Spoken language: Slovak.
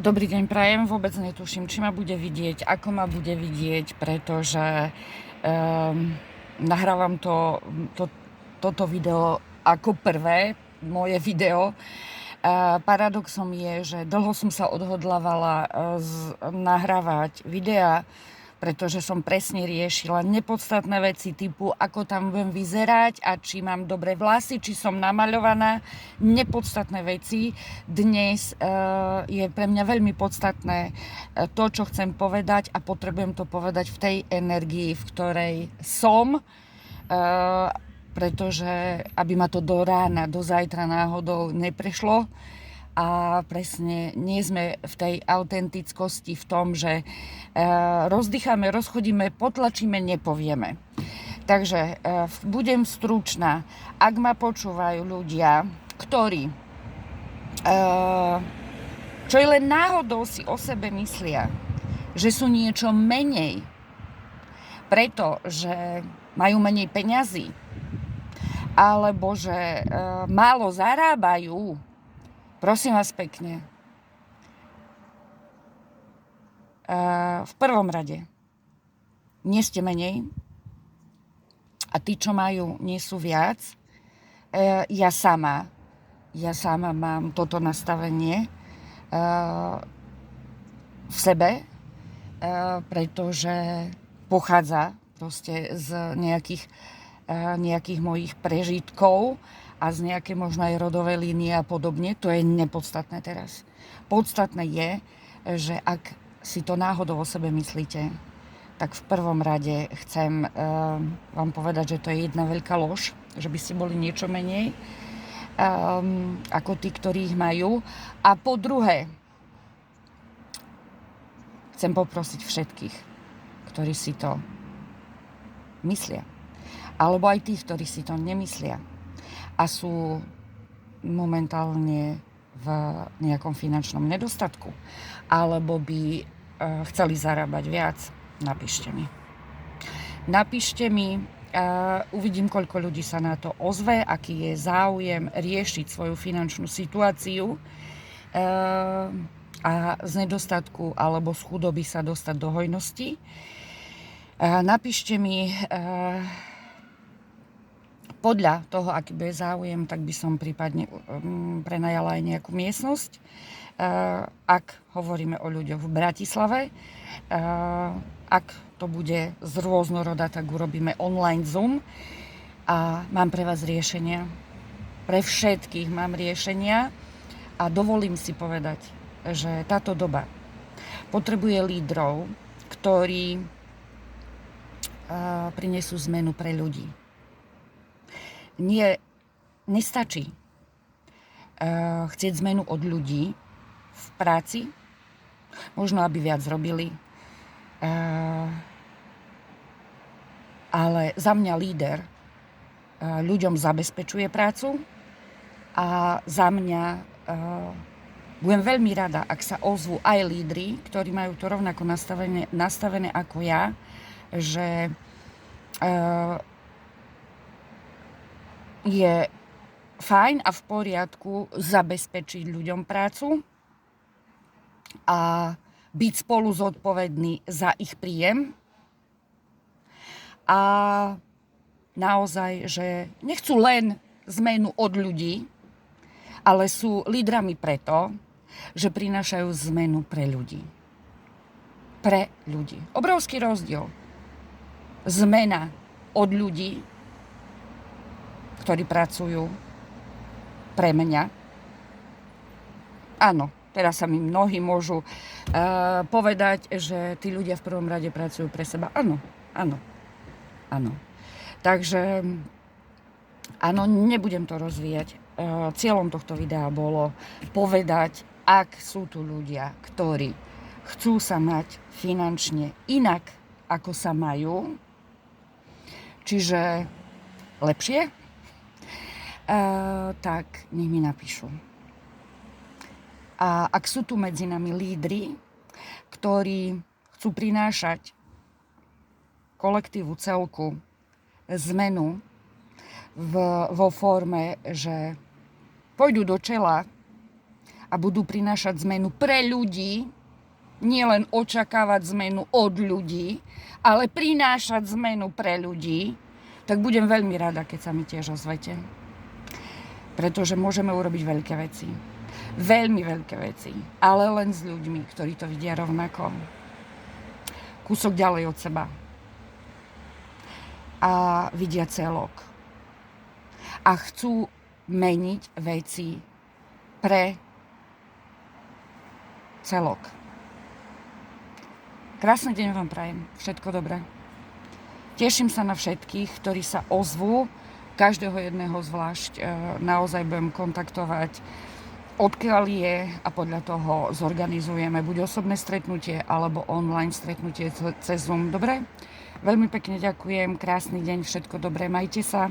Dobrý deň prajem, vôbec netuším, či ma bude vidieť, ako ma bude vidieť, pretože nahrávam toto video ako prvé, moje video. Paradoxom je, že dlho som sa odhodlávala nahrávať videá, pretože som presne riešila nepodstatné veci typu, ako tam budem vyzerať a či mám dobré vlasy, či som namaľovaná. Nepodstatné veci. Dnes je pre mňa veľmi podstatné to, čo chcem povedať, a potrebujem to povedať v tej energii, v ktorej som, pretože aby ma to do rána, do zajtra náhodou neprešlo. A presne nie sme v tej autentickosti, v tom, že rozdýchame, rozchodíme, potlačíme, nepovieme. Takže budem stručná. Ak ma počúvajú ľudia, ktorí čo je len náhodou si o sebe myslia, že sú niečo menej, pretože majú menej peňazí, alebo že málo zarábajú, prosím vás pekne, v prvom rade nie ste menej a tí, čo majú, nie sú viac. Ja sama mám toto nastavenie v sebe, pretože pochádza proste z nejakých mojich prežitkov a z nejaké možno aj rodové línie a podobne. To je nepodstatné teraz. Podstatné je, že ak si to náhodou o sebe myslíte, tak v prvom rade chcem vám povedať, že to je jedna veľká lož, že by ste boli niečo menej ako tí, ktorí ich majú. A po druhé, chcem poprosiť všetkých, ktorí si to myslia, alebo aj tých, ktorí si to nemyslia a sú momentálne v nejakom finančnom nedostatku, alebo by chceli zarábať viac, napíšte mi. Uvidím, koľko ľudí sa na to ozve, aký je záujem riešiť svoju finančnú situáciu a z nedostatku alebo z chudoby sa dostať do hojnosti. Napíšte mi. Podľa toho, aký bude záujem, tak by som prípadne prenajala aj nejakú miestnosť. Ak hovoríme o ľuďoch v Bratislave, ak to bude z rôznoroda, tak urobíme online Zoom. A mám pre vás riešenia. Pre všetkých mám riešenia a dovolím si povedať, že táto doba potrebuje lídrov, ktorí prinesú zmenu pre ľudí. Nestačí chcieť zmenu od ľudí v práci, možno aby viac robili, ale za mňa líder ľuďom zabezpečuje prácu a za mňa budem veľmi rada, ak sa ozvú aj lídri, ktorí majú to rovnako nastavené ako ja, že je fajn a v poriadku zabezpečiť ľuďom prácu a byť spolu zodpovedný za ich príjem. A naozaj, že nechcú len zmenu od ľudí, ale sú lídrami preto, že prinášajú zmenu pre ľudí. Pre ľudí. Obrovský rozdiel. Zmena od ľudí, ktorí pracujú pre mňa. Áno, teraz sa mi mnohí môžu povedať, že tí ľudia v prvom rade pracujú pre seba. Áno. Takže, áno, nebudem to rozvíjať. Cieľom tohto videa bolo povedať, ak sú tu ľudia, ktorí chcú sa mať finančne inak, ako sa majú, čiže lepšie, tak nech mi napíšu. A ak sú tu medzi nami lídri, ktorí chcú prinášať kolektívu celku zmenu vo forme, že pôjdu do čela a budú prinášať zmenu pre ľudí, nielen očakávať zmenu od ľudí, ale prinášať zmenu pre ľudí, tak budem veľmi rada, keď sa mi tiež ozvete. Pretože môžeme urobiť veľké veci. Veľmi veľké veci. Ale len s ľuďmi, ktorí to vidia rovnako. Kúsok ďalej od seba. A vidia celok. A chcú meniť veci pre celok. Krásny deň vám prajem. Všetko dobré. Teším sa na všetkých, ktorí sa ozvú. Každého jedného zvlášť naozaj budem kontaktovať, odkiaľ je, a podľa toho zorganizujeme buď osobné stretnutie, alebo online stretnutie cez Zoom. Dobre? Veľmi pekne ďakujem. Krásny deň. Všetko dobré. Majte sa.